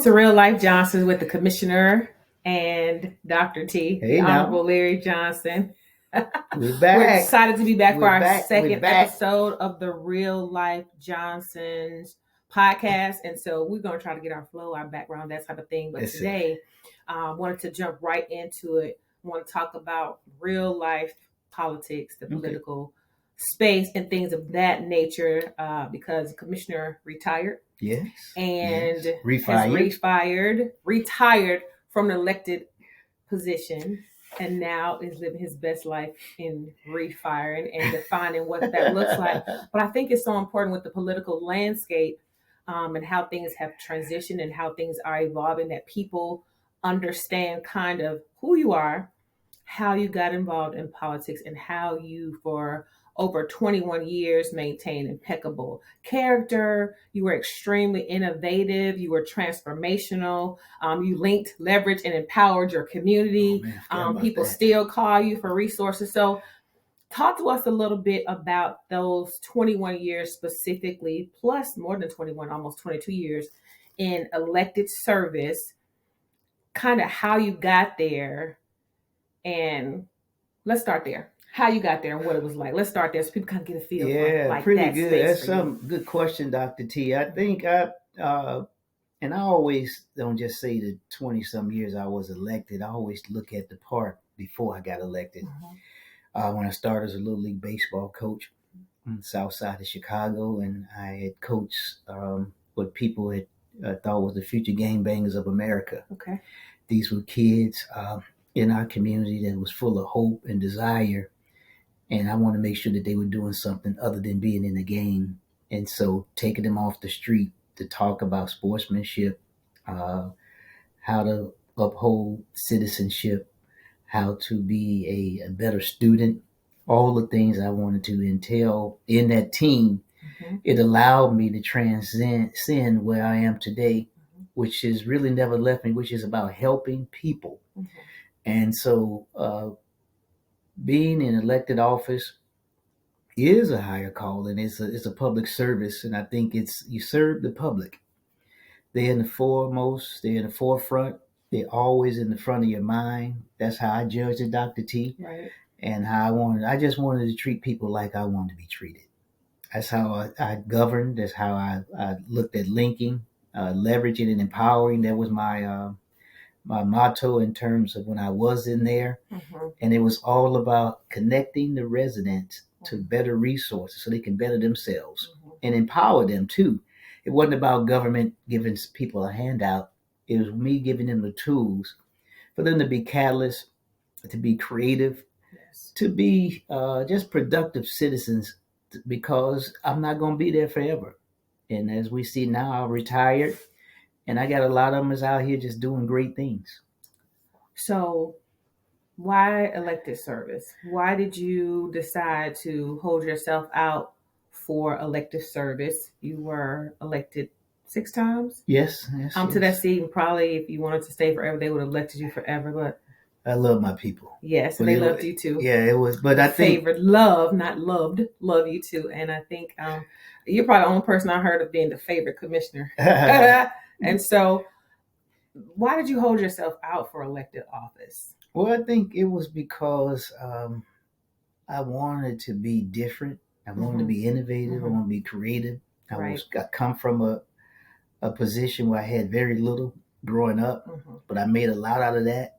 Welcome to Real Life Johnsons with the Commissioner and Dr. T, Hey the now, Honorable Larry Johnson. we're We're back. excited to be back for We're our back. We're second back. episode of the Real Life Johnsons podcast. And so we're going to try to get our flow, our background, that type of thing. But Yes, sir. today, wanted to jump right into it. Want to talk about real life politics, the political space, and things of that nature because the Commissioner retired. Yes. And yes. Has retired from an elected position, and now is living his best life in refiring and defining what that looks like. But I think it's so important with the political landscape and how things have transitioned and how things are evolving that people understand kind of who you are, how you got involved in politics, and how you, for over 21 years, maintain impeccable character. You were extremely innovative. You were transformational. You linked, leveraged, and empowered your community. People still call you for resources. So talk to us a little bit about those 21 years specifically, plus more than 21, almost 22 years in elected service, kind of how you got there. And let's start there. How you got there and what it was like. Let's start there so people can get a feel for like pretty that good. space That's for some good question, Dr. T. I think and I always don't just say the 20 some years I was elected. I always look at the part before I got elected. When I started as a Little League baseball coach on the south side of Chicago, and I had coached what people had thought was the future game bangers of America. Okay. These were kids in our community that was full of hope and desire. And I want to make sure that they were doing something other than being in the game. And so taking them off the street to talk about sportsmanship, how to uphold citizenship, how to be a better student, all the things I wanted to entail in that team. It allowed me to transcend where I am today, which has really never left me, which is about helping people. And so being in elected office is a higher calling. It's a public service, and I think it's you serve the public. They're in the foremost. They're in the forefront. They're always in the front of your mind. That's how I judge it, Dr. T. Right. And how I just wanted to treat people like I wanted to be treated. That's how I governed. That's how I looked at linking, leveraging, and empowering. That was my motto in terms of when I was in there. And it was all about connecting the residents to better resources so they can better themselves and empower them too. It wasn't about government giving people a handout. It was me giving them the tools for them to be catalysts, to be creative, to be just productive citizens, because I'm not going to be there forever. And as we see now, I'm retired, and I got a lot of them is out here just doing great things. So why elected service? Why did you decide to hold yourself out for elective service? You were elected 6 times? Yes. To that seat, and probably if you wanted to stay forever, they would have elected you forever. But I love my people. Yes, and they loved you too. Yeah, it was. But I think love, not loved, love you too. And I think you're probably the only person I heard of being the favorite commissioner. And so, why did you hold yourself out for elected office? Well, I think it was because I wanted to be different. I wanted to be innovative. I wanted to be creative. I come from a position where I had very little growing up, but I made a lot out of that,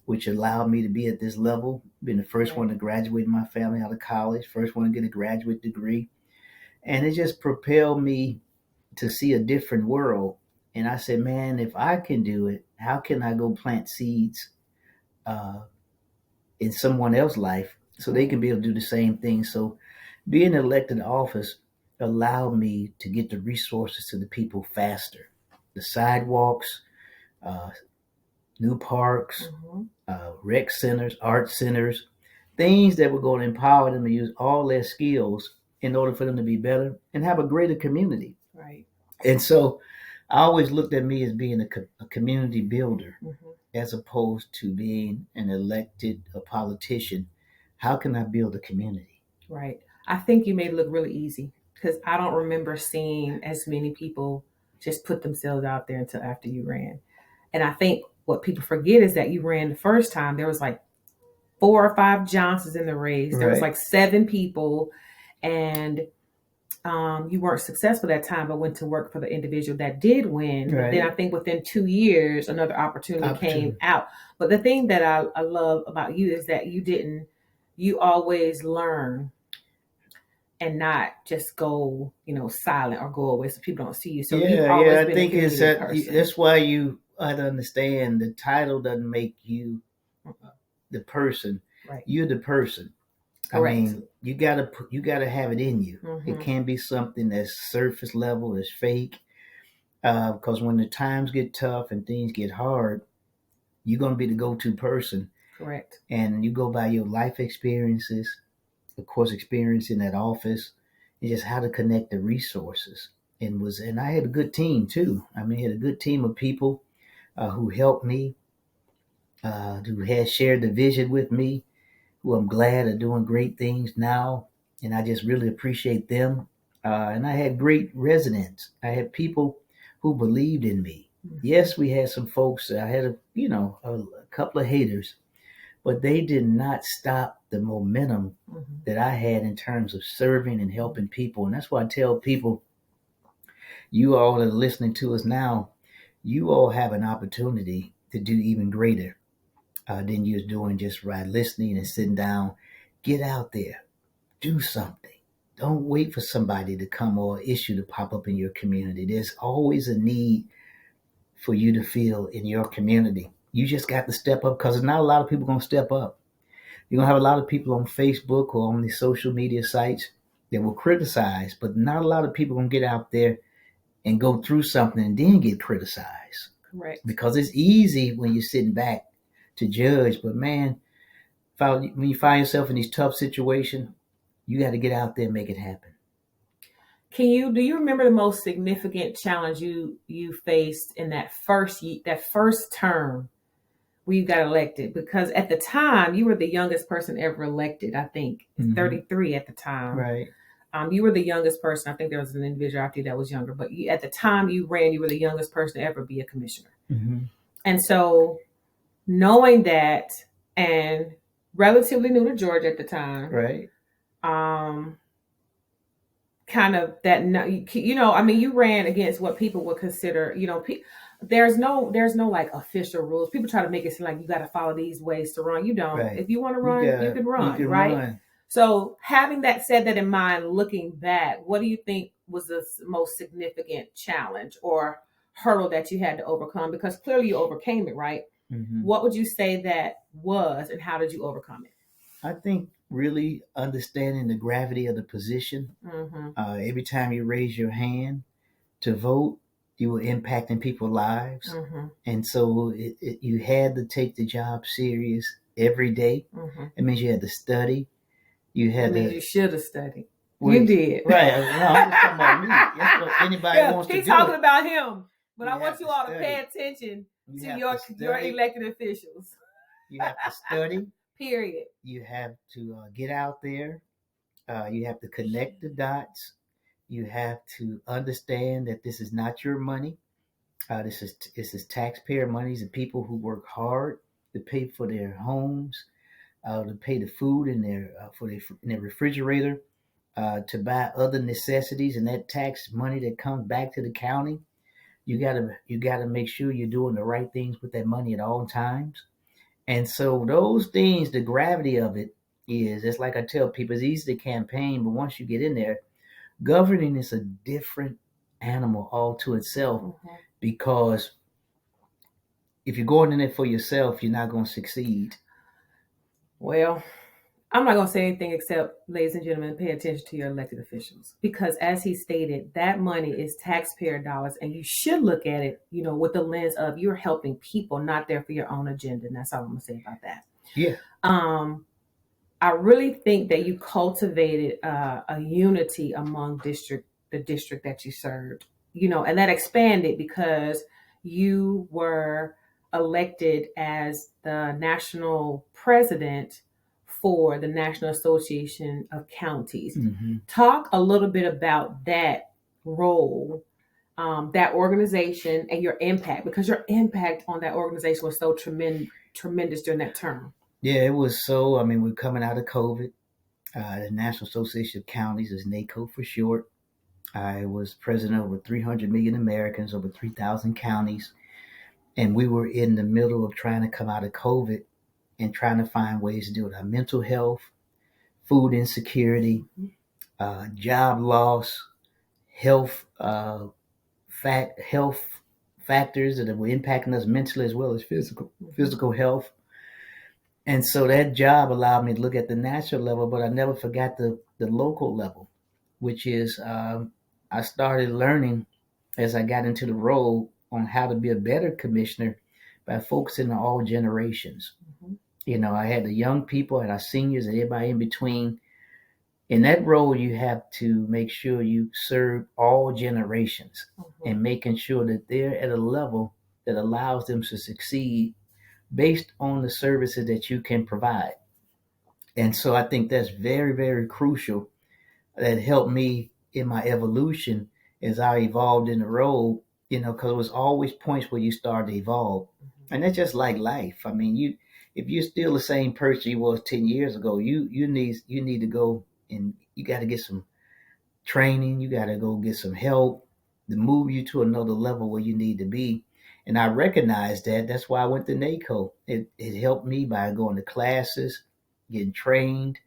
which allowed me to be at this level, being the first one to graduate in my family out of college, first one to get a graduate degree. And it just propelled me to see a different world. And I said, man, if I can do it, how can I go plant seeds in someone else's life so they can be able to do the same thing? So being elected office allowed me to get the resources to the people faster. The sidewalks, new parks, rec centers, art centers, things that were going to empower them to use all their skills in order for them to be better and have a greater community. Right. And so I always looked at me as being a community builder as opposed to being an elected politician. How can I build a community? Right. I think you made it look really easy because I don't remember seeing as many people just put themselves out there until after you ran. And I think what people forget is that you ran the first time. There was like 4 or 5 Johnsons in the race. There was Right. like 7 people, and you weren't successful that time, but went to work for the individual that did win. But then I Right. think within 2 years, another opportunity came Opportunity. out. But the thing that I love about you is that you always learn and not just go, silent or go away so people don't see you. So you've Yeah, always yeah. I been a think it's community that. person. That's why you ought to understand the title doesn't make you Mhm. the person. Right. You're the person. I Correct. mean, you gotta have it in you. It Hmm. can't be something that's surface level, that's fake. Because when the times get tough and things get hard, you're gonna be the go-to person, Correct. and you go by your life experiences, of course, experience in that office, and just how to connect the resources. And I had a good team too. I mean, I had a good team of people who helped me, who had shared the vision with me, who I'm glad are doing great things now, and I just really appreciate them. And I had great residents. I had people who believed in me. Mhm. Yes, we had some folks. I had a couple of haters, but they did not stop the momentum Mhm. that I had in terms of serving and helping people. And that's why I tell people, you all that are listening to us now, you all have an opportunity to do even greater than you're doing just right listening and sitting down. Get out there, do something. Don't wait for somebody to come or issue to pop up in your community. There's always a need for you to feel in your community. You just got to step up because not a lot of people going to step up. You're going to have a lot of people on Facebook or on these social media sites that will criticize, but not a lot of people going to get out there and go through something and then get criticized. Correct. Because it's easy when you're sitting back to judge, but man, when you find yourself in these tough situations, you got to get out there and make it happen. Do you remember the most significant challenge you faced in that first term when you got elected? Because at the time you were the youngest person ever elected. I think Mhm. 33 at the time. Right. You were the youngest person. I think there was an individual after you that was younger, but at the time you ran, you were the youngest person to ever be a commissioner. Mm-hmm. And so, knowing that, and relatively new to Georgia at the time, Right. Kind of that, I mean, you ran against what people would consider, there's no like official rules. People try to make it seem like you got to follow these ways to run. You don't. Right. If you want to run, you can run, right? Run. So having that in mind, looking back, what do you think was the most significant challenge or hurdle that you had to overcome? Because clearly you overcame it, right? Mm-hmm. What would you say that was, and how did you overcome it? I think really understanding the gravity of the position. Mm-hmm. Every time you raise your hand to vote, you were impacting people's lives. Mm-hmm. And so you had to take the job serious every day. Mm-hmm. It means you had to study. You had to. You should have studied. Wait, you did. Right. No, I'm just talking about me. That's what anybody wants to do. He's talking about him. But I want you all to study. pay attention to your study. elected officials. You have to study. Period. You have to get out there. You have to connect the dots. You have to understand that this is not your money. This is taxpayer money. These are people who work hard to pay for their homes, to pay the food in their refrigerator, to buy other necessities, and that tax money that comes back to the county. You gotta make sure you're doing the right things with that money at all times. And so those things, the gravity of it is, it's like I tell people, it's easy to campaign, but once you get in there, governing is a different animal all to itself. Mm-hmm. Because if you're going in it for yourself, you're not going to succeed. Well, I'm not going to say anything except, ladies and gentlemen, pay attention to your elected officials. Because as he stated, that money is taxpayer dollars, and you should look at it, with the lens of you're helping people, not there for your own agenda. And that's all I'm going to say about that. Yeah. I really think that you cultivated a unity among the district that you served, and that expanded because you were elected as the national president for the National Association of Counties. Mm-hmm. Talk a little bit about that role that organization and your impact, because your impact on that organization was so tremendous during that term. Yeah, it was so. I mean, we're coming out of COVID. The National Association of Counties is NACO for short. I was president of over 300 million Americans, over 3,000 counties. And we were in the middle of trying to come out of COVID and trying to find ways to deal with our mental health, food insecurity, job loss, health, health factors that were impacting us mentally as well as physical health. And so that job allowed me to look at the national level, but I never forgot the local level, which is I started learning as I got into the role on how to be a better commissioner by focusing on all generations. Mm-hmm. You know, I had the young people and our seniors and everybody in between. In that role, you have to make sure you serve all generations, mm-hmm. and making sure that they're at a level that allows them to succeed based on the services that you can provide. And so I think that's very, very crucial. That helped me in my evolution as I evolved in the role, you know, because it was always points where you start to evolve. Mm-hmm. And that's just like life. I mean, if you're still the same person you was 10 years ago, you need to go and you got to get some training. You got to go get some help to move you to another level where you need to be. And I recognized that. That's why I went to NACO. It helped me by going to classes, getting trained,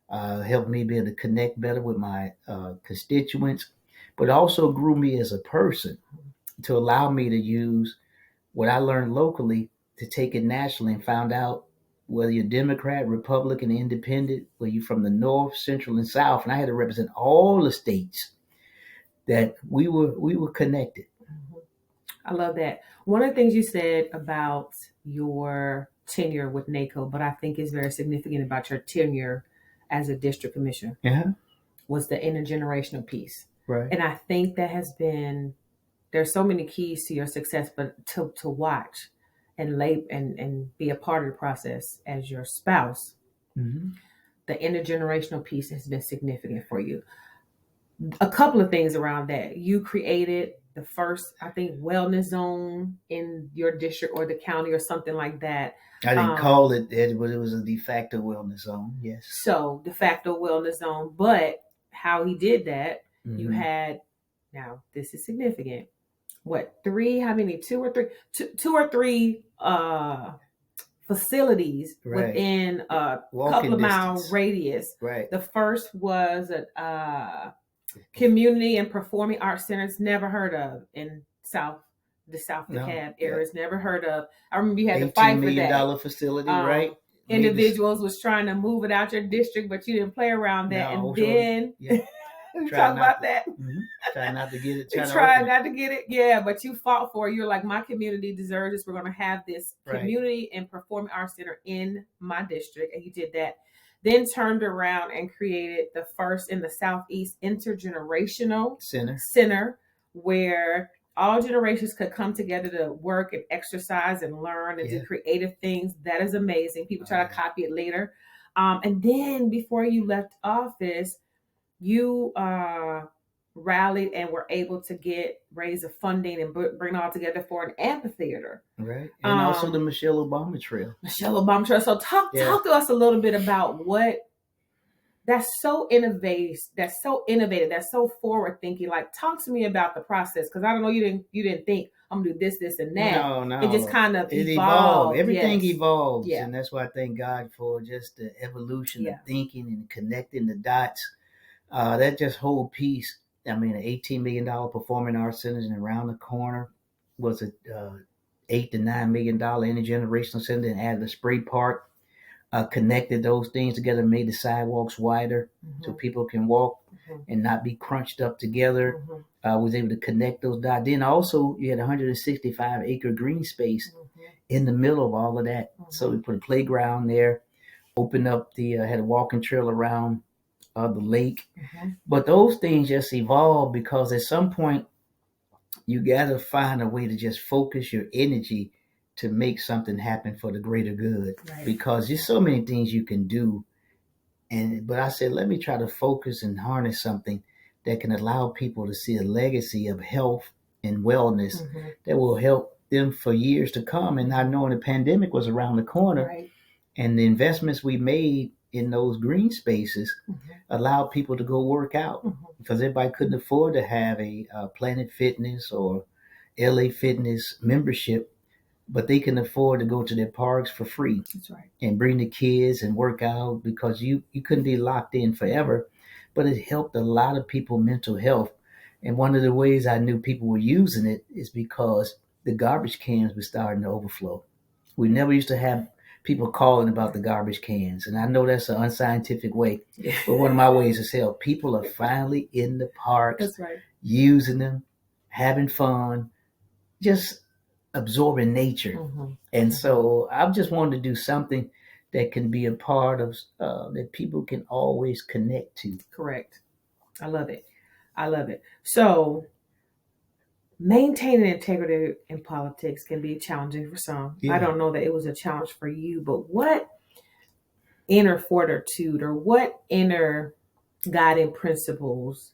helped me be able to connect better with my constituents, but also grew me as a person to allow me to use what I learned locally to take it nationally, and found out whether you're Democrat, Republican, Independent, whether you're from the North, Central, and South. And I had to represent all the states that we were connected. I love that. One of the things you said about your tenure with NACO, but I think is very significant about your tenure as a district commissioner, was the intergenerational piece. Right. And I think that there's so many keys to your success, but to watch and be a part of the process as your spouse, mm-hmm. the intergenerational piece has been significant for you. A couple of things around that. You created the first, I think, wellness zone in your district or the county or something like that. I didn't call it that, but it was a de facto wellness zone. Yes. So de facto wellness zone, but how he did that, mm-hmm. you had, now this is significant. Two or three facilities, right. within a couple of mile radius. Right. The first was a community and performing arts centers, never heard of in the South DeKalb areas, never heard of. I remember you had to fight for that. $18 million facility, right? Individuals was trying to move it out your district, but you didn't play around that. No, and then talk about that. Mm-hmm. Try not to get it. Try not to get it. Yeah, but you fought for it. You're like, my community deserves this. We're going to have this community and performing arts center in my district. And you did that. Then turned around and created the first in the Southeast intergenerational center where all generations could come together to work and exercise and learn and do creative things. That is amazing. People try to copy it later. And then before you left office, you rallied and were able to raise the funding and bring it all together for an amphitheater. Right. And also the Michelle Obama Trail. So talk to us a little bit about what that's so innovative, that's so forward thinking. Like, talk to me about the process, because I don't know, you didn't think I'm gonna do this and that. No. It just kind of evolved. Everything evolves. Yeah. And that's why I thank God for just the evolution of thinking and connecting the dots. That just whole piece. I mean, an $18 million performing arts center, and around the corner was a $8 to $9 million intergenerational center, and added a spray park. Connected those things together, made the sidewalks wider, mm-hmm. so people can walk, mm-hmm. and not be crunched up together. Mm-hmm. Was able to connect those dots. Then also you had 165 acre green space, mm-hmm. in the middle of all of that. Mm-hmm. So we put a playground there, opened up had a walking trail around the lake. Mm-hmm. But those things just evolved, because at some point you got to find a way to just focus your energy to make something happen for the greater good, right. Because there's so many things you can do. But I said, let me try to focus and harness something that can allow people to see a legacy of health and wellness Mhm. that will help them for years to come. And not knowing the pandemic was around the corner, Right. and the investments we made in those green spaces Mhm. allowed people to go work out Mhm. because everybody couldn't afford to have a Planet Fitness or LA Fitness membership, but they can afford to go to their parks for free That's right. and bring the kids and work out because you couldn't be locked in forever. But it helped a lot of people mental health. And one of the ways I knew people were using it is because the garbage cans were starting to overflow. We never used to have people calling about the garbage cans. And I know that's an unscientific way, but one of my ways is help. People are finally in the parks, That's right. using them, having fun, just absorbing nature. Mhm. And so I just wanted to do something that can be a part of that people can always connect to. Correct. I love it. I love it. So maintaining integrity in politics can be challenging for some. I Yeah. don't know that it was a challenge for you, but what inner fortitude or what inner guiding principles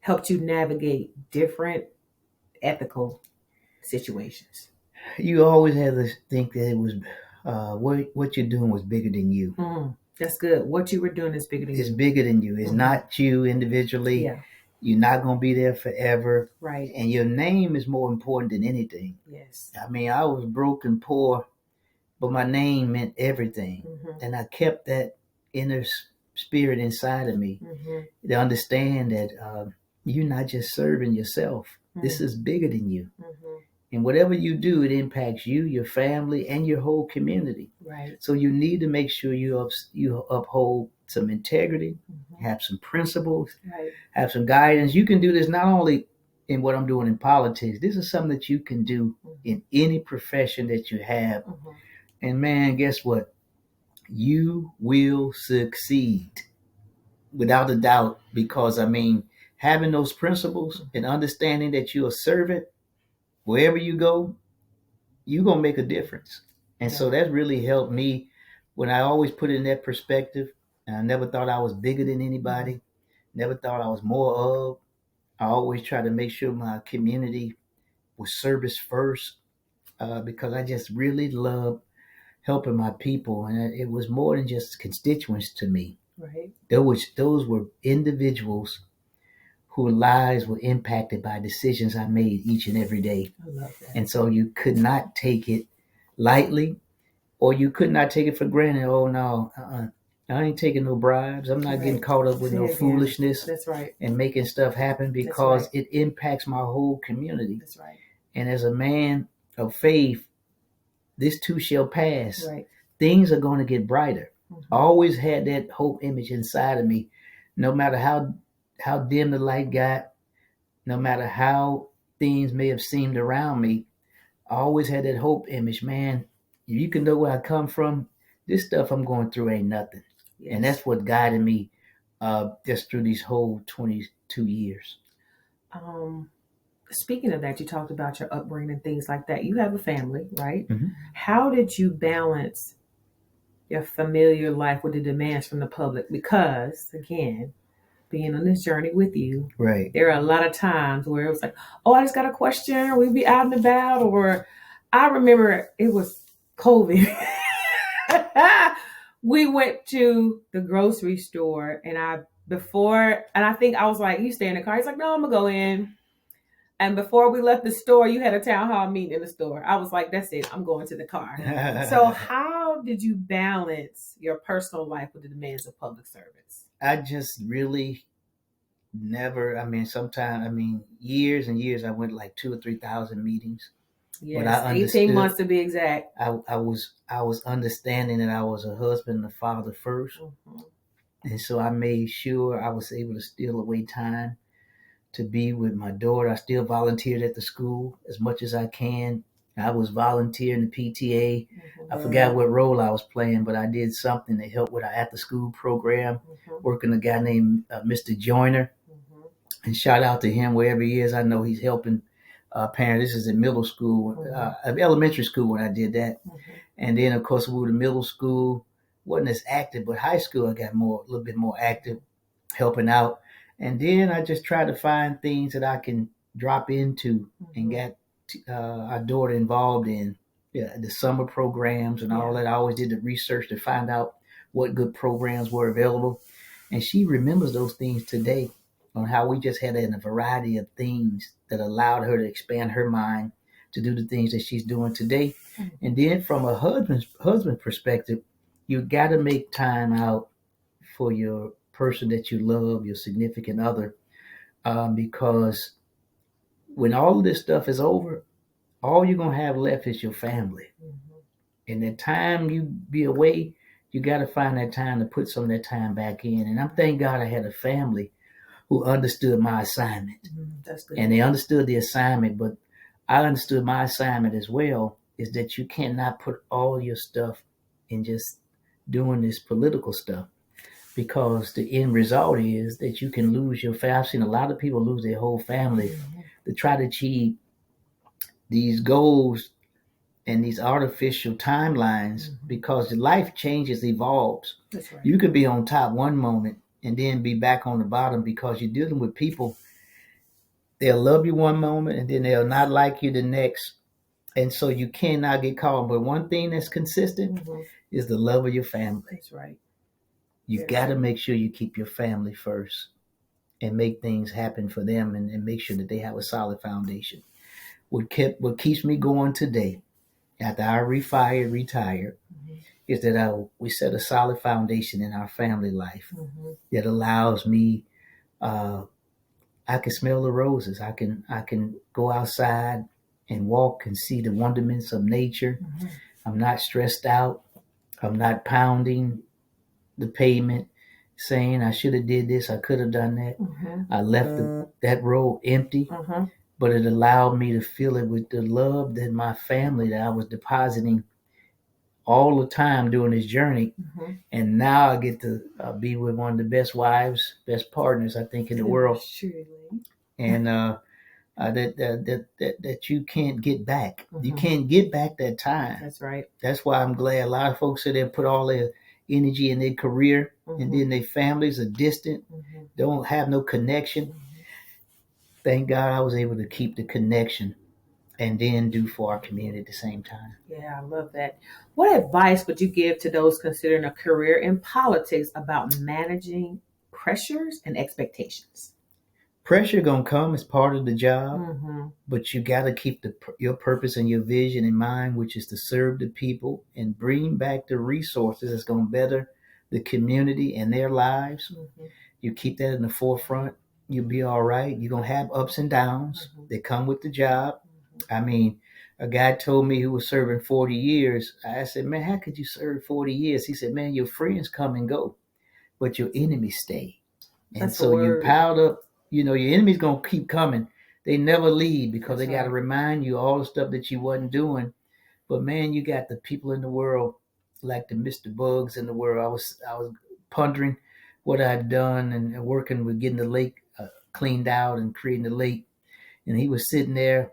helped you navigate different ethical situations? You always have to think that it was what you're doing was bigger than you. That's good. What you were doing is bigger than It's you. bigger than you. It's Mhm. not you individually. Yeah. You're not going to be there forever. Right. And your name is more important than anything. Yes. I mean, I was broke and poor, but my name meant everything. Mhm. And I kept that inner spirit inside of me Mhm. to understand that you're not just serving yourself. This is bigger than you. Mhm. And whatever you do, it impacts you, your family, and your whole community. Right. So you need to make sure you uphold some integrity, Mhm. have some principles, Right. have some guidance. You can do this not only in what I'm doing in politics. This is something that you can do in any profession that you have. Mhm. And man, guess what? You will succeed without a doubt because I mean, having those principles and understanding that you're a servant wherever you go, you're going to make a difference. And so that's really helped me when I always put it in that perspective. And I never thought I was bigger than anybody, never thought I was more of. I always try to make sure my community was service first because I just really love helping my people. And it was more than just constituents to me. Right. Those were individuals whose lives were impacted by decisions I made each and every day. I love that. And so you could not take it lightly, or you could not take it for granted. Oh no, I ain't taking no bribes. I'm not getting caught up with no foolishness. That's right. And making stuff happen because right. it impacts my whole community. That's right. And as a man of faith, this too shall pass. Right. Things are going to get brighter. Mhm. I always had that hope image inside of me, no matter how dim the light got, no matter how things may have seemed around me. I always had that hope image, man. You can know where I come from. This stuff I'm going through ain't nothing. Yes. And that's what guided me just through these whole 22 years. Speaking of that, you talked about your upbringing and things like that. You have a family, right? Mhm. How did you balance your familiar life with the demands from the public? Because, again, being on this journey with you, Right. there are a lot of times where it was like, oh, I just got a question, or we'd be out and about, or I remember it was COVID. We went to the grocery store and I think I was like, you stay in the car. He's like, no, I'm gonna go in. And before we left the store, you had a town hall meeting in the store. I was like, that's it. I'm going to the car. So how did you balance your personal life with the demands of public service? I just really never, years and years, I went like 2,000 or 3,000 meetings. Yes, But I 18 months to be exact. I was understanding that I was a husband and a father first. Mhm. And so I made sure I was able to steal away time to be with my daughter. I still volunteered at the school as much as I can. I was volunteering the PTA. Mhm. I forgot what role I was playing, but I did something to help with our after-school program, working with a guy named Mr. Joyner. Mhm. And shout out to him wherever he is. I know he's helping parents. This is in middle school, elementary school when I did that. Mhm. And then, of course, we moved to middle school. Wasn't as active, but high school I got a little bit more active, helping out. And then I just try to find things that I can drop into and got our daughter involved in the summer programs and all that. I always did the research to find out what good programs were available. And she remembers those things today on how we just had a variety of things that allowed her to expand her mind to do the things that she's doing today. And then from a husband perspective, you got to make time out for your person that you love, your significant other, because when all of this stuff is over, all you're going to have left is your family. And the time you be away, you got to find that time to put some of that time back in. And I'm thank God I had a family who understood my assignment. That's good. And they understood the assignment, but I understood my assignment as well, is that you cannot put all your stuff in just doing this political stuff, because the end result is that you can lose your family. I've seen a lot of people lose their whole family to try to achieve these goals and these artificial timelines, because life changes, evolves. That's right. You could be on top one moment and then be back on the bottom, because you're dealing with people. They'll love you one moment and then they'll not like you the next. And so you cannot get caught. But one thing that's consistent is the love of your family. That's right. You got to make sure you keep your family first and make things happen for them, and make sure that they have a solid foundation. What keeps me going today, after I retired, is that we set a solid foundation in our family life that allows me. I can smell the roses. I can go outside and walk and see the wonderments of nature. I'm not stressed out. I'm not pounding the pavement saying I should have did this, I could have done that. I left that road empty, but it allowed me to fill it with the love that my family that I was depositing all the time during this journey. And now I get to be with one of the best wives, best partners, I think, in the world. And that you can't get back. You can't get back that time. That's right. That's why I'm glad a lot of folks say they put all their energy in their career, and then their families are distant, don't have no connection. Thank God I was able to keep the connection and then do for our community at the same time. Yeah, I love that. What advice would you give to those considering a career in politics about managing pressures and expectations? Pressure gonna come as part of the job, but you got to keep your purpose and your vision in mind, which is to serve the people and bring back the resources that's gonna better the community and their lives. You keep that in the forefront, you'll be all right. You're gonna have ups and downs. They come with the job. I mean, a guy told me who was serving 40 years. I said, man, how could you serve 40 years? He said, man, your friends come and go, but your enemies stay. And that's so you piled up. You know, your enemy's going to keep coming. They never leave, because they got to remind you all the stuff that you wasn't doing. But man, you got the people in the world, like the Mr. Bugs in the world. I was pondering what I'd done and working with getting the lake cleaned out and creating the lake. And he was sitting there,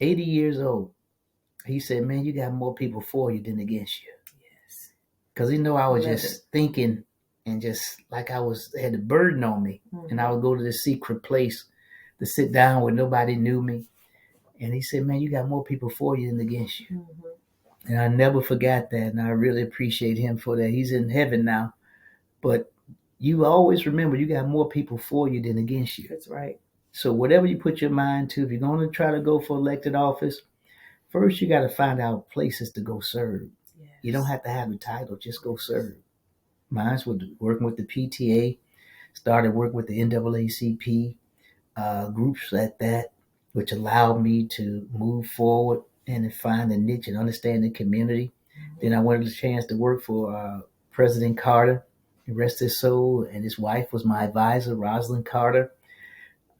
80 years old. He said, man, you got more people for you than against you. Yes. Because he know I was just thinking, and just like I had a burden on me. And I would go to this secret place to sit down where nobody knew me. And he said, man, you got more people for you than against you. And I never forgot that. And I really appreciate him for that. He's in heaven now. But you always remember, you got more people for you than against you. That's right. So whatever you put your mind to, if you're going to try to go for elected office, first you got to find out places to go serve. Yes. You don't have to have a title, just go serve. Mine was working with the PTA, started working with the NAACP, groups like that, which allowed me to move forward and to find a niche and understand the community. Then I wanted a chance to work for President Carter, rest his soul, and his wife was my advisor, Rosalind Carter.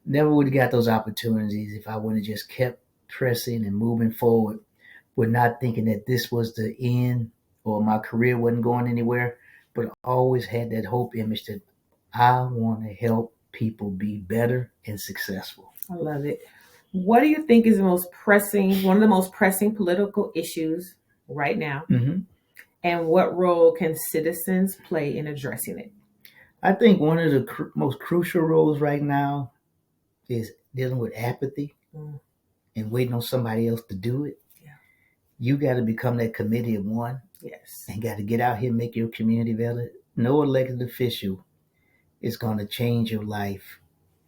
Never would have got those opportunities if I wouldn't have just kept pressing and moving forward, but not thinking that this was the end or my career wasn't going anywhere. But I always had that hope image that I want to help people be better and successful. I love it. What do you think is one of the most pressing political issues right now? And what role can citizens play in addressing it? I think one of the most crucial roles right now is dealing with apathy Mm. and waiting on somebody else to do it. Yeah. You got to become that committee of one Yes. and got to get out here and make your community better. No elected official is going to change your life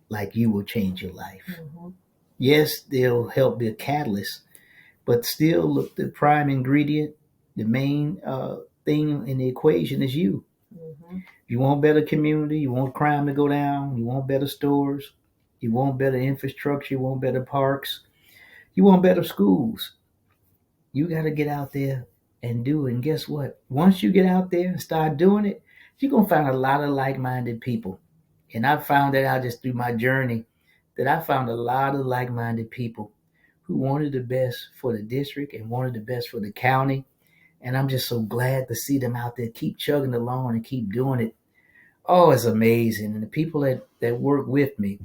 like you will change your life. Mm-hmm. Yes, they'll help be a catalyst, but still, look, the prime ingredient, the main thing in the equation is you. Mm-hmm. You want better community, you want crime to go down, you want better stores, you want better infrastructure, you want better parks, you want better schools. You got to get out there and do it. And guess what? Once you get out there and start doing it, you're going to find a lot of like-minded people. And I found that out just through my journey, that I found a lot of like-minded people who wanted the best for the district and wanted the best for the county. And I'm just so glad to see them out there keep chugging along and keep doing it. Oh, it's amazing. And the people that work with me,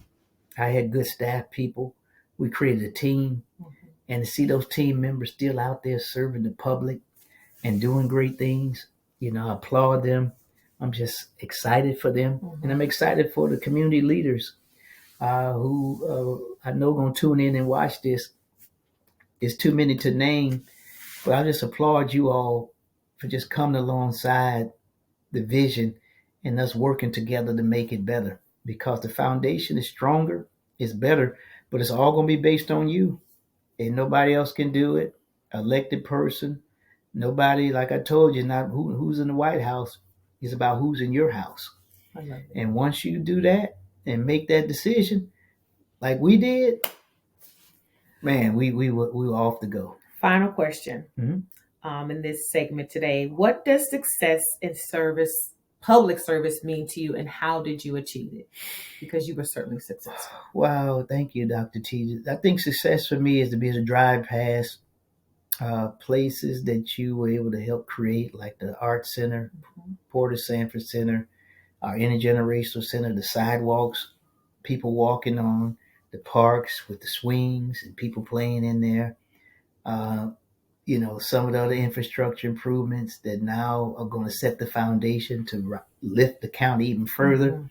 I had good staff people. We created a team. And to see those team members still out there serving the public and doing great things, I applaud them. I'm just excited for them. Mm-hmm. And I'm excited for the community leaders who I know going to tune in and watch this. It's too many to name, but I just applaud you all for just coming alongside the vision and us working together to make it better, because the foundation is stronger, it's better, but it's all going to be based on you. And nobody else can do it. Elected person, nobody, like I told you, not who's in the White House. It's about who's in your house. I love it. And once you do that and make that decision, like we did, man, we were off to go. Final question. Mm-hmm. In this segment today, what does success in service, public service, mean to you, and how did you achieve it? Because you were certainly successful. Wow, thank you, Dr. T. I think success for me is to be able to drive past places that you were able to help create, like the Art Center, Mm-hmm. Port of Sanford Center, our Intergenerational Center, the sidewalks, people walking on, the parks with the swings and people playing in there. Some of the other infrastructure improvements that now are going to set the foundation to lift the county even further, Mm-hmm.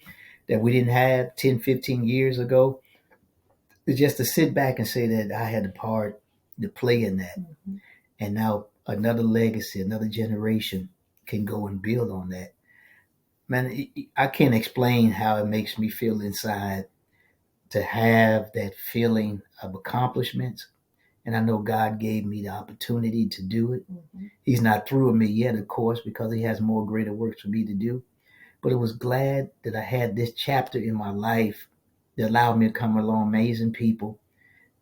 that we didn't have 10, 15 years ago. It's just to sit back and say that I had a part to play in that. Mm-hmm. And now another legacy, another generation can go and build on that. Man, I can't explain how it makes me feel inside to have that feeling of accomplishments. And I know God gave me the opportunity to do it. Mm-hmm. He's not through with me yet, of course, because he has more greater works for me to do. But it was glad that I had this chapter in my life that allowed me to come along amazing people,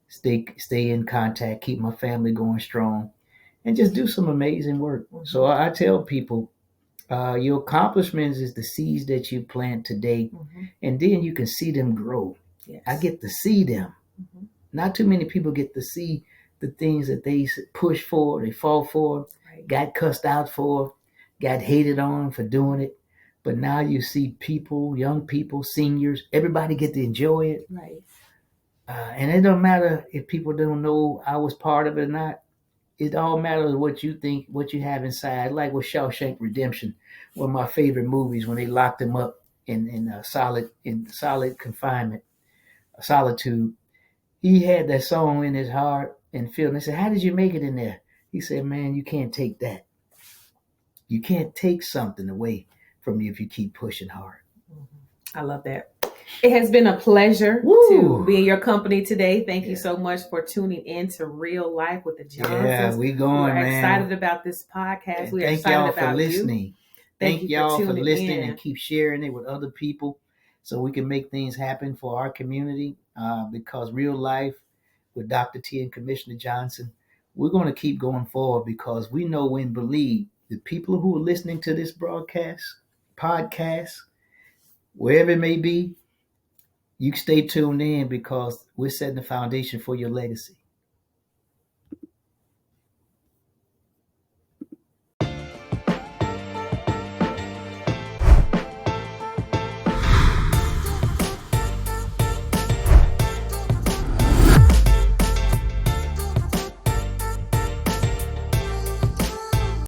stay in contact, keep my family going strong, and just do some amazing work. Mm-hmm. So I tell people, your accomplishments is the seeds that you plant today, mm-hmm. and then you can see them grow. Yes. I get to see them. Mm-hmm. Not too many people get to see the things that they push for, they fall for, right. Got cussed out for, got hated on for doing it. But now you see people, young people, seniors, everybody get to enjoy it. Right. And it don't matter if people don't know I was part of it or not. It all matters what you think, what you have inside. Like with Shawshank Redemption, one of my favorite movies, when they locked him up in solid confinement, solitude. He had that song in his heart and feeling. They said, "How did you make it in there?" He said, "Man, you can't take that. You can't take something away from you if you keep pushing hard." Mm-hmm. I love that. It has been a pleasure to be in your company today. Thank you so much for tuning in to Real Life with the Johnsons. Yeah, we going, We're man. excited about this podcast. And We're thank excited y'all about for listening. You. Thank y'all for listening in. And keep sharing it with other people so we can make things happen for our community. Because Real Life with Dr. T and Commissioner Johnson, we're going to keep going forward because we know and believe the people who are listening to this podcast, wherever it may be, you stay tuned in because we're setting the foundation for your legacy.